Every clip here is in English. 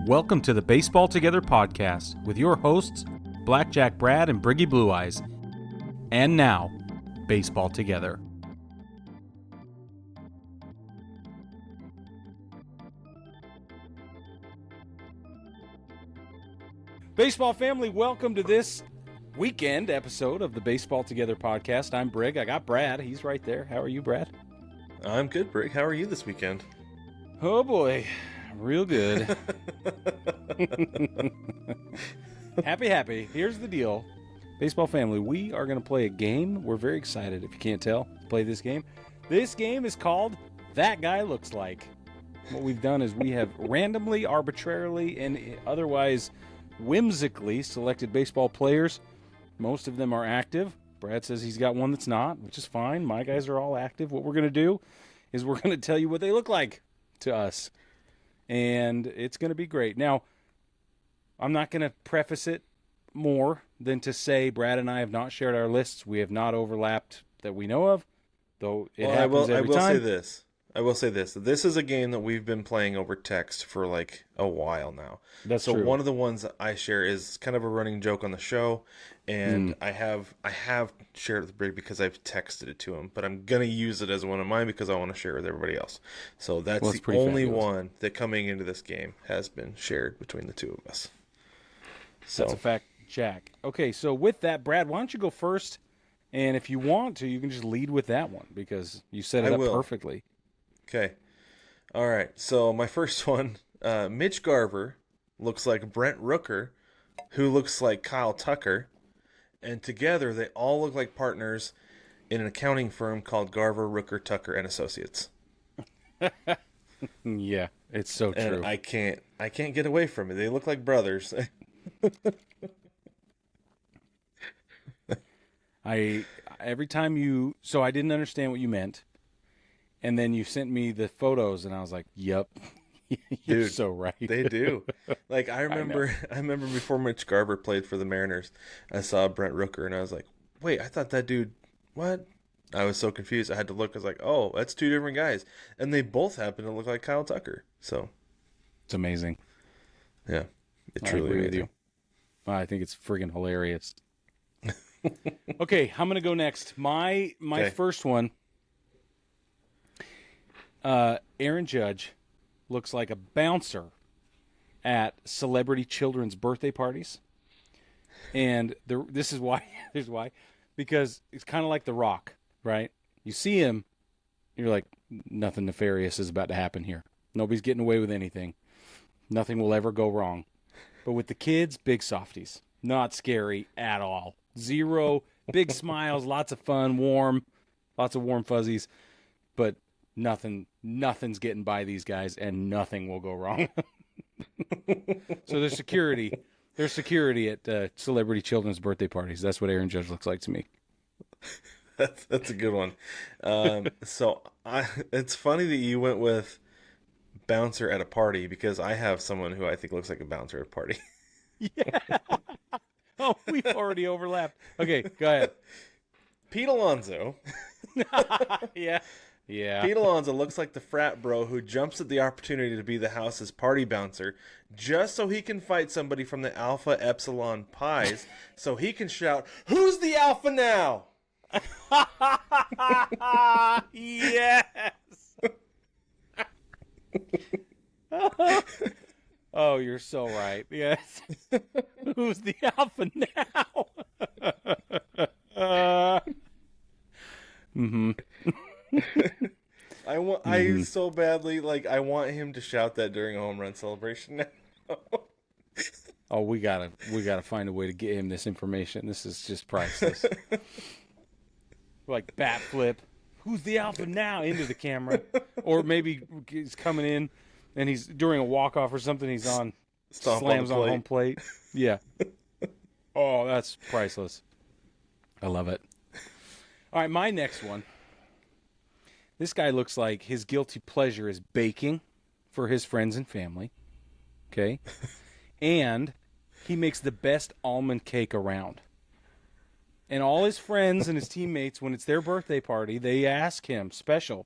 Welcome to the Baseball Together podcast with your hosts, Blackjack Brad and Briggy Blue Eyes. And now, Baseball Together. Baseball family, welcome to this weekend episode of the Baseball Together podcast. I'm Brig. I got Brad. He's right there. How are you, Brad? I'm good, Brig. How are you this weekend? Oh boy, real good. Happy. Here's the deal. Baseball family, we are going to play a game. We're very excited, if you can't tell, to play this game. This game is called That Guy Looks Like. What we've done is we have randomly, arbitrarily, and otherwise whimsically selected baseball players. Most of them are active. Brad says he's got one that's not, which is fine. My guys are all active. What we're going to do is we're going to tell you what they look like to us. And it's going to be great. Now, I'm not going to preface it more than to say Brad and I have not shared our lists. We have not overlapped that we know of, though it happens every time. I will say this. This is a game that we've been playing over text for like a while now. That's true. One of the ones that I share is kind of a running joke on the show, and I have shared it with Brig because I've texted it to him, but I'm going to use it as one of mine because I want to share it with everybody else. So that's the only one that coming into this game has been shared between the two of us. So. That's a fact, Jack. Okay, so with that, Brad, why don't you go first? And if you want to, you can just lead with that one because you set it up perfectly. Okay. All right. So my first one, Mitch Garver looks like Brent Rooker, who looks like Kyle Tucker. And together they all look like partners in an accounting firm called Garver, Rooker, Tucker, and Associates. Yeah, it's so true. And I can't get away from it. They look like brothers. Every time so I didn't understand what you meant. And then you sent me the photos, and I was like, "Yep, you're Dude, so right." They do. Like I remember before Mitch Garver played for the Mariners, I saw Brent Rooker, and I was like, "Wait, I thought that dude. What?" I was so confused. I had to look. I was like, "Oh, that's two different guys," and they both happen to look like Kyle Tucker. So it's amazing. Yeah, it truly agree amazing. with you. I think it's friggin' hilarious. Okay, I'm gonna go next. My first one. Aaron Judge looks like a bouncer at celebrity children's birthday parties. And this is why. Here's why. Because it's kind of like The Rock, right? You see him, you're like, nothing nefarious is about to happen here. Nobody's getting away with anything. Nothing will ever go wrong. But with the kids, big softies. Not scary at all. Zero, big smiles, lots of fun, warm, lots of warm fuzzies. But nothing's getting by these guys, and nothing will go wrong. So there's security. There's security at celebrity children's birthday parties. That's what Aaron Judge looks like to me. That's a good one. It's funny that you went with bouncer at a party because I have someone who I think looks like a bouncer at a party. Yeah. Oh, we've already overlapped. Okay, go ahead. Pete Alonso. Yeah. Yeah. Pete Alonso looks like the frat bro who jumps at the opportunity to be the house's party bouncer just so he can fight somebody from the Alpha Epsilon Pies so he can shout, "Who's the Alpha now?" Yes. Oh, you're so right. Yes. Who's the Alpha now? Mm-hmm. I so badly I want him to shout that during a home run celebration now. Oh, we gotta find a way to get him this information. This is just priceless. Like bat flip, "Who's the Alpha now?" into the camera, or maybe he's coming in and he's during a walk off or something. He's on slams on home plate. Yeah. Oh, that's priceless. I love it. All right, my next one. This guy looks like his guilty pleasure is baking for his friends and family. Okay? And he makes the best almond cake around. And all his friends and his teammates, when it's their birthday party, they ask him, special,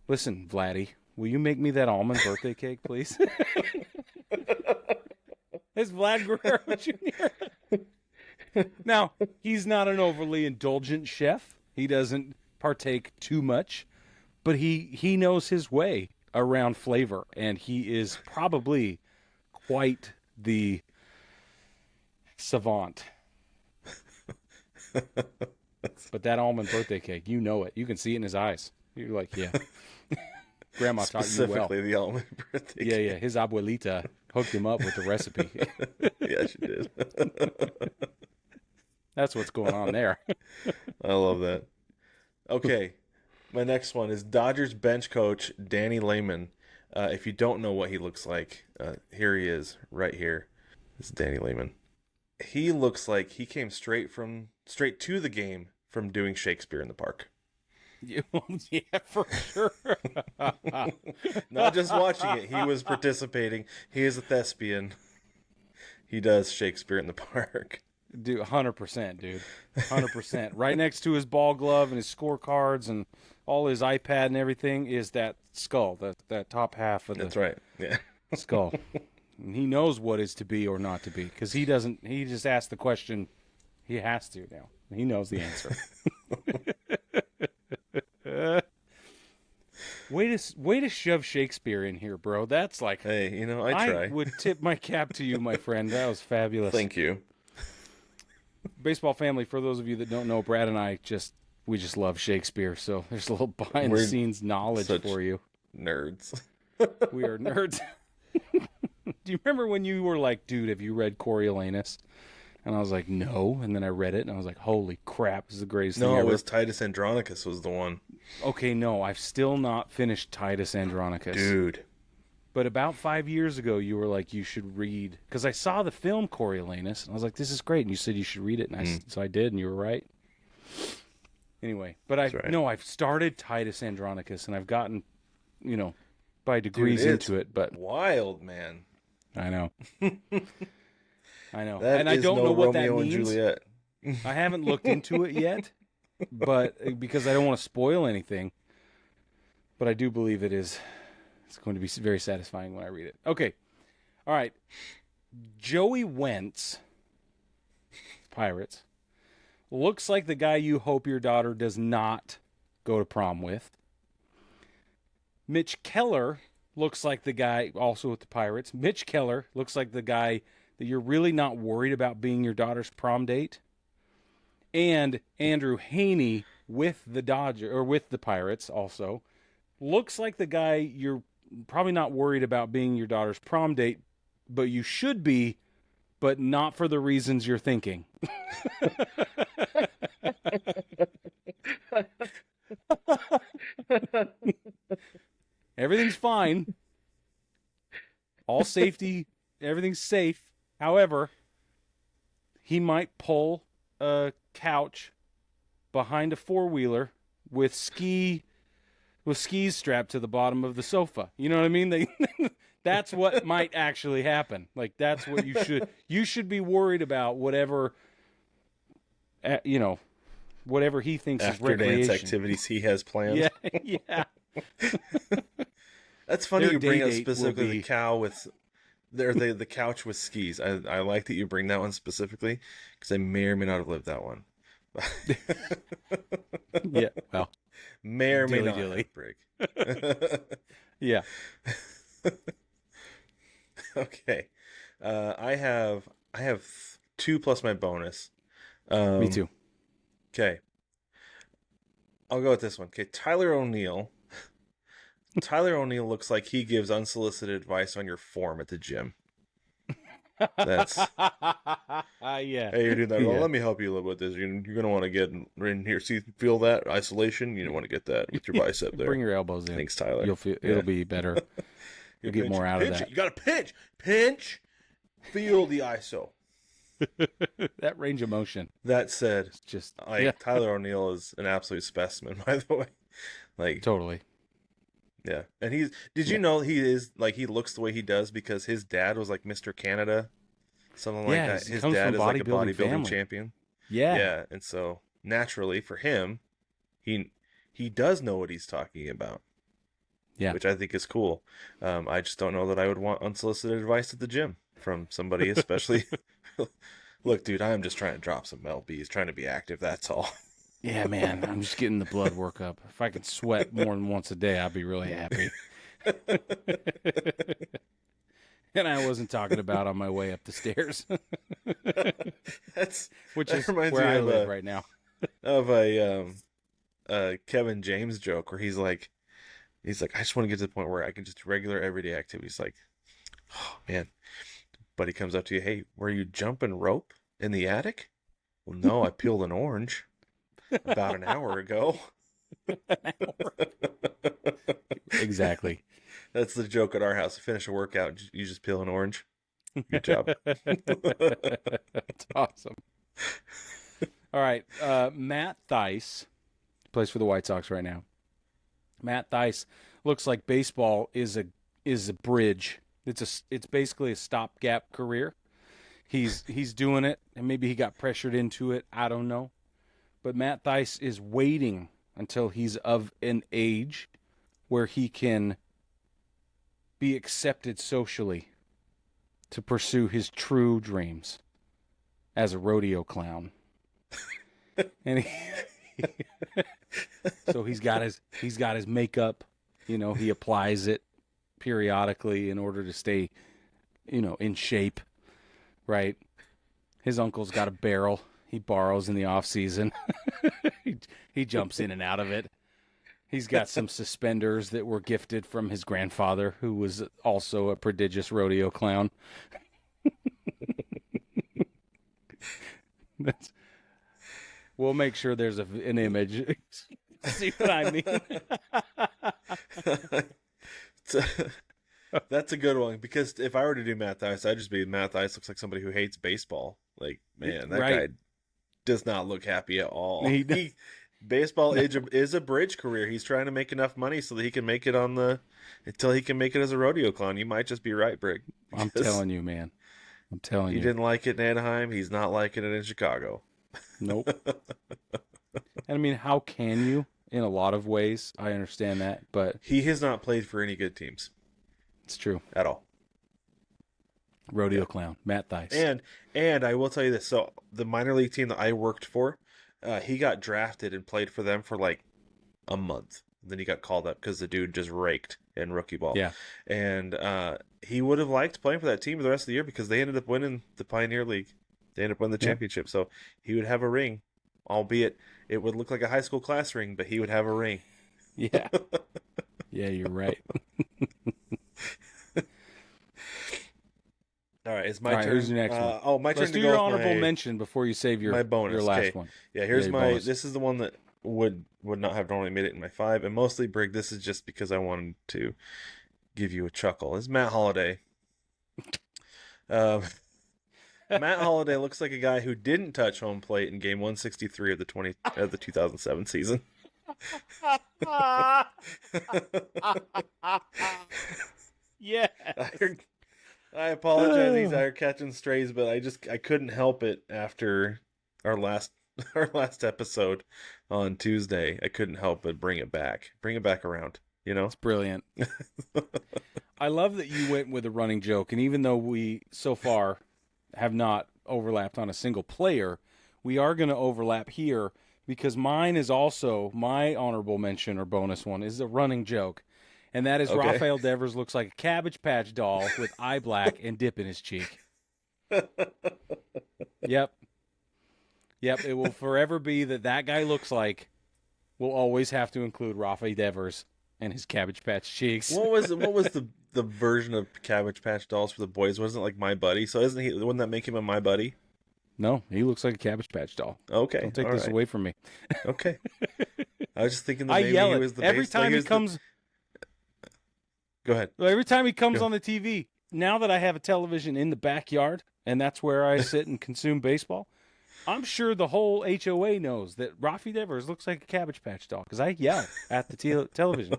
"Listen, Vladdy, will you make me that almond birthday cake, please?" It's Vlad Guerrero Jr. Now, he's not an overly indulgent chef. He doesn't partake too much, but he knows his way around flavor, and he is probably quite the savant. But that almond birthday cake, you know it. You can see it in his eyes. You're like, yeah. Grandma taught you well. Specifically the almond birthday cake. Yeah. His abuelita hooked him up with the recipe. Yeah, she did. That's what's going on there. I love that. Okay, my next one is Dodgers bench coach Danny Lehman. If you don't know what he looks like, here he is, right here. This is Danny Lehman. He looks like he came straight to the game from doing Shakespeare in the Park. Yeah, for sure. Not just watching it, he was participating. He is a thespian. He does Shakespeare in the Park. Dude, 100%, dude. 100%. Right next to his ball glove and his scorecards and all his iPad and everything is that skull, that top half of the That's right. Yeah. skull. And he knows what is to be or not to be because he just asks the question. He has to now. He knows the answer. Way to shove Shakespeare in here, bro. That's like, hey, I try. I would tip my cap to you, my friend. That was fabulous. Thank you. Baseball family, for those of you that don't know, Brad and I just love Shakespeare. So there's a little behind the scenes knowledge for you. Nerds. We are nerds. Do you remember when you were like, dude, have you read Coriolanus? And I was like, no. And then I read it and I was like, holy crap, this is the greatest thing ever. No, it was Titus Andronicus was the one. Okay, no, I've still not finished Titus Andronicus. Dude. But about 5 years ago, you were like, you should read, because I saw the film Coriolanus, and I was like, this is great, and you said you should read it, and so I did, and you were right. Anyway, but I've started Titus Andronicus, and I've gotten, by degrees into it, but wild, man. I know. I know. That and I don't know what Romeo that means. And Juliet. I haven't looked into it yet, but because I don't want to spoil anything, but I do believe it is. It's going to be very satisfying when I read it. Okay. All right. Joey Wentz, Pirates, looks like the guy you hope your daughter does not go to prom with. Mitch Keller looks like the guy, also with the Pirates. Mitch Keller looks like the guy that you're really not worried about being your daughter's prom date. And Andrew Haney with the Pirates also looks like the guy you're probably not worried about being your daughter's prom date, but you should be, but not for the reasons you're thinking. Everything's fine. All safety, everything's safe. However, he might pull a couch behind a four-wheeler with skis strapped to the bottom of the sofa. You know what I mean? That's what might actually happen. Like, that's what you should be worried about, whatever whatever he thinks is recreation. After dance activities he has planned. Yeah. That's funny Their you bring day up date specifically will be- the cow with the couch with skis. I like that you bring that one specifically because I may or may not have lived that one. Yeah, well, may or may not dilly. Brig. Yeah. Okay. I have 2 plus my bonus. Me too. Okay. I'll go with this one. Okay, Tyler O'Neill. Tyler O'Neill looks like he gives unsolicited advice on your form at the gym. That's yeah. hey, you're doing that wrong. Yeah. Let me help you a little bit with this. You're gonna want to get in here. See, feel that isolation. You don't want to get that with your bicep there. Bring your elbows in. Thanks, Tyler. You'll feel it'll be better. You'll get more out of that. You got to pinch. Feel the ISO. That range of motion. That said, It's just Tyler O'Neill is an absolute specimen, by the way. Like totally. Yeah, and did you know he looks the way he does because his dad was like Mr. Canada, something like that. His dad is like a bodybuilding champion. Yeah, and so naturally for him, he does know what he's talking about. Yeah, which I think is cool. I just don't know that I would want unsolicited advice at the gym. from somebody, especially. Look, dude, I'm just trying to drop some lbs, trying to be active. That's all. Yeah, man, I'm just getting the blood work up. If I could sweat more than once a day, I'd be really happy. And I wasn't talking about on my way up the stairs, which is that reminds where me I of live right now. of a Kevin James joke where he's like, I just want to get to the point where I can just do regular everyday activities. Like, oh man, buddy comes up to you, hey, were you jumping rope in the attic? Well, no, I peeled an orange about an hour ago. Exactly. That's the joke at our house. Finish a workout, you just peel an orange. Good job. That's awesome. All right, Matt Theis plays for the White Sox right now. Matt Theis looks like baseball is a bridge. It's basically a stopgap career. He's doing it, and maybe he got pressured into it. I don't know, but Matt Theis is waiting until he's of an age where he can be accepted socially to pursue his true dreams as a rodeo clown. And so he's got his makeup, he applies it periodically in order to stay, in shape, right? His uncle's got a barrel he borrows in the off season. he jumps in and out of it. He's got some suspenders that were gifted from his grandfather, who was also a prodigious rodeo clown. We'll make sure there's an image. See what I mean? That's a good one, because if I were to do Matt Theis, I'd just be Matt Theis looks like somebody who hates baseball. Like, man, that guy does not look happy at all. Baseball is a bridge career. He's trying to make enough money so that he can make it until he can make it as a rodeo clown. You might just be right, Brig. I'm telling you, man. I'm telling you. He didn't like it in Anaheim. He's not liking it in Chicago. Nope. And I mean, how can you? In a lot of ways, I understand that, but he has not played for any good teams. It's true. At all. Rodeo clown, Matt Theis. And I will tell you this. So the minor league team that I worked for, he got drafted and played for them for like a month. Then he got called up because the dude just raked in rookie ball. Yeah. And he would have liked playing for that team for the rest of the year because they ended up winning the Pioneer League. They ended up winning the championship. So he would have a ring, albeit it would look like a high school class ring, but he would have a ring. Yeah. Yeah, you're right. All right, it's my turn. Who's your next one? My turn. Let's do your honorable mention before you save your bonus. Your last okay. one. Yeah, here's my. bonus. This is the one that would not have normally made it in my 5, and mostly, Brig, this is just because I wanted to give you a chuckle. It's Matt Holliday. Matt Holliday looks like a guy who didn't touch home plate in game 163 of the 2007 season. Yeah. I apologize, these are catching strays, but I couldn't help it after our last episode on Tuesday. I couldn't help but bring it back around. It's brilliant. I love that you went with a running joke, and even though we so far have not overlapped on a single player, we are going to overlap here because mine is also my honorable mention or bonus one is a running joke. And that is okay. Rafael Devers looks like a Cabbage Patch doll with eye black and dip in his cheek. Yep. It will forever be that guy looks like. We'll always have to include Rafael Devers and his Cabbage Patch cheeks. What was the version of Cabbage Patch dolls for the boys? Wasn't it like My Buddy? So wouldn't that make him a My Buddy? No, he looks like a Cabbage Patch doll. Okay. Don't take this away from me. Okay. I was just thinking that I maybe yell he it was the every time he comes. Go ahead. Every time he comes on the TV, now that I have a television in the backyard, and that's where I sit and consume baseball, I'm sure the whole HOA knows that Rafi Devers looks like a Cabbage Patch doll because I yell at the television.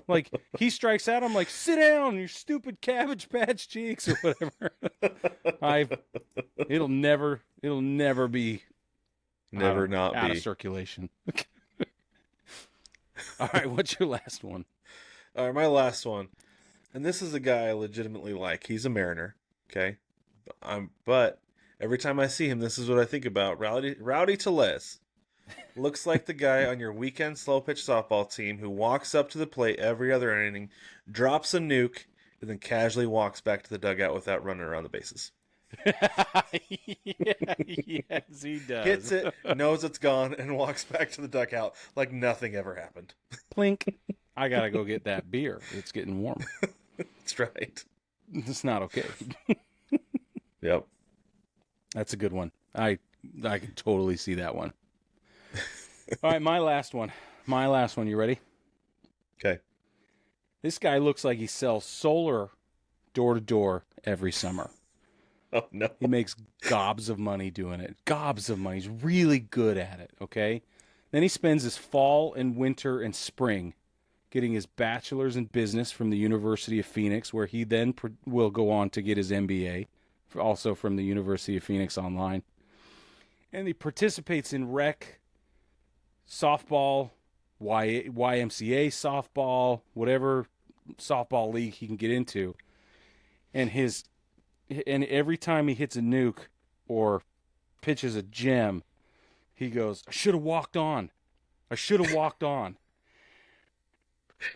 Like, he strikes out, I'm like, sit down, you stupid Cabbage Patch cheeks, or whatever. It'll never be out of circulation. All right, what's your last one? All right, my last one. And this is a guy I legitimately like. He's a Mariner, okay? But every time I see him, this is what I think about. Rowdy Tellez looks like the guy on your weekend slow pitch softball team who walks up to the plate every other inning, drops a nuke, and then casually walks back to the dugout without running around the bases. Yeah, yes, he does. Hits it, knows it's gone, and walks back to the dugout like nothing ever happened. Plink. I gotta go get that beer. It's getting warm. That's right. It's not okay. Yep. That's a good one. I can totally see that one. All right, my last one. You ready? Okay. This guy looks like he sells solar door to door every summer. Oh, no. He makes gobs of money doing it. Gobs of money. He's really good at it, okay? Then he spends his fall and winter and spring getting his bachelor's in business from the University of Phoenix, where he then will go on to get his MBA, also from the University of Phoenix online. And he participates in rec, softball, YMCA softball, whatever softball league he can get into. And every time he hits a nuke or pitches a gem, he goes, I should have walked on.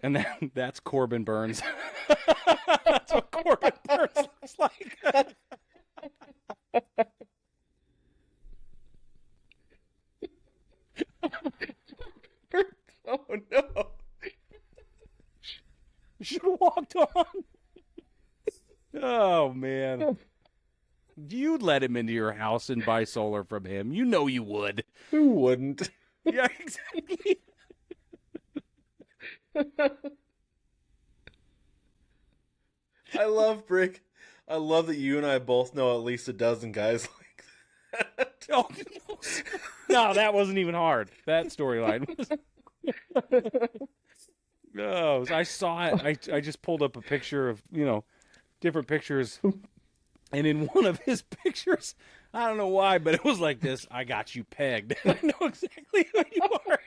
And that's Corbin Burns. That's what Corbin Burns looks like. Oh, no. Should have walked on. Oh, man. You'd let him into your house and buy solar from him. You know you would. Who wouldn't? Yeah, exactly. I love Brick. I love that you and I both know at least a dozen guys like that. Oh, no, that wasn't even hard. That storyline was... No, I saw it. I just pulled up a picture of, different pictures. And in one of his pictures, I don't know why, but it was like this, I got you pegged. I know exactly who you are.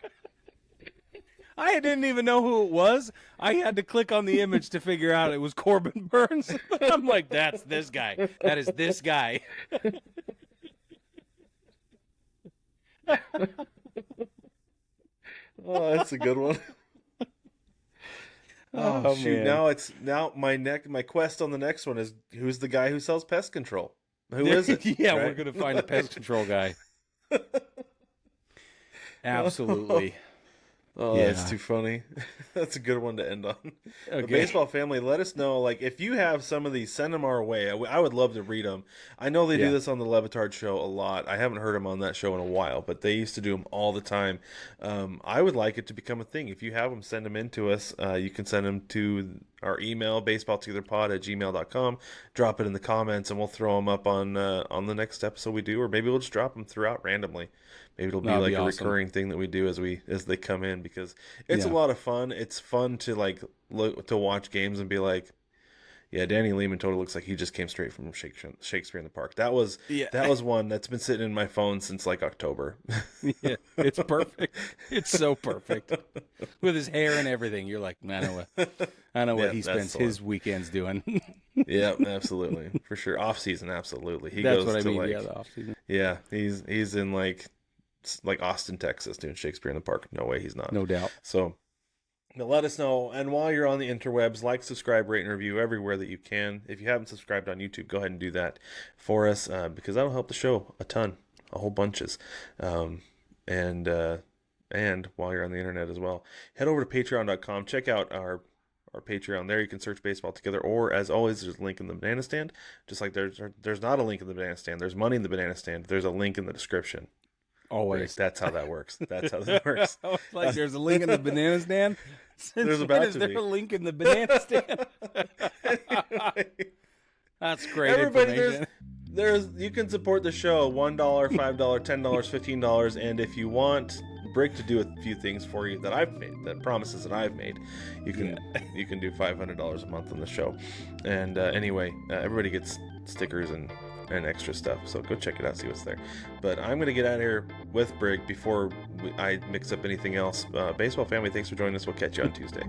I didn't even know who it was. I had to click on the image to figure out it was Corbin Burns. I'm like, that's this guy. That is this guy. Oh, that's a good one. Oh shoot! Man. Now my quest on the next one is who's the guy who sells pest control? Who is it? Yeah, right? We're gonna find a pest control guy. Absolutely. Oh, Yeah. That's too funny. That's a good one to end on. Okay. The baseball family, let us know. Like, if you have some of these, send them our way. I would love to read them. I know they do this on the Levitard show a lot. I haven't heard them on that show in a while, but they used to do them all the time. I would like it to become a thing. If you have them, send them in to us. You can send them to our email, baseballtogetherpod@gmail.com. Drop it in the comments, and we'll throw them up on the next episode we do, or maybe we'll just drop them throughout randomly. Maybe it'll be That'd like be a awesome. recurring thing that we do as they come in, because it's a lot of fun. It's fun to to watch games and be like, yeah, Danny Lehman totally looks like he just came straight from Shakespeare in the Park. That was one that's been sitting in my phone since like October. Yeah, it's perfect. It's so perfect. With his hair and everything, you're like, I know what he spends his weekends doing. Yeah, absolutely, for sure. Off season, absolutely. That's what I mean. Yeah, the off season. Yeah, he's in like Austin, Texas, doing Shakespeare in the Park. No way, he's not. No doubt. So, let us know. And while you're on the interwebs, like, subscribe, rate, and review everywhere that you can. If you haven't subscribed on YouTube, go ahead and do that for us, because that'll help the show a ton, a whole bunches. And while you're on the internet as well, head over to patreon.com. Check out our Patreon. There you can search Baseball Together, or as always, there's a link in the banana stand. Just like there's not a link in the banana stand, there's money in the banana stand. There's a link in the description. Always. That's how that works. That's how that works. Like there's a link in the banana stand. There's about to Is there be a link in the banana stand? That's great. Everybody, information. you can support the show $1, $5, $10, $15, and if you want Brick to do a few things for you that I've made, that promises that I've made, you can do $500 a month on the show. And anyway, everybody gets stickers and extra stuff, so go check it out, see what's there. But I'm gonna get out of here with Brig before I mix up anything else. Baseball family, thanks for joining us. We'll catch you on Tuesday.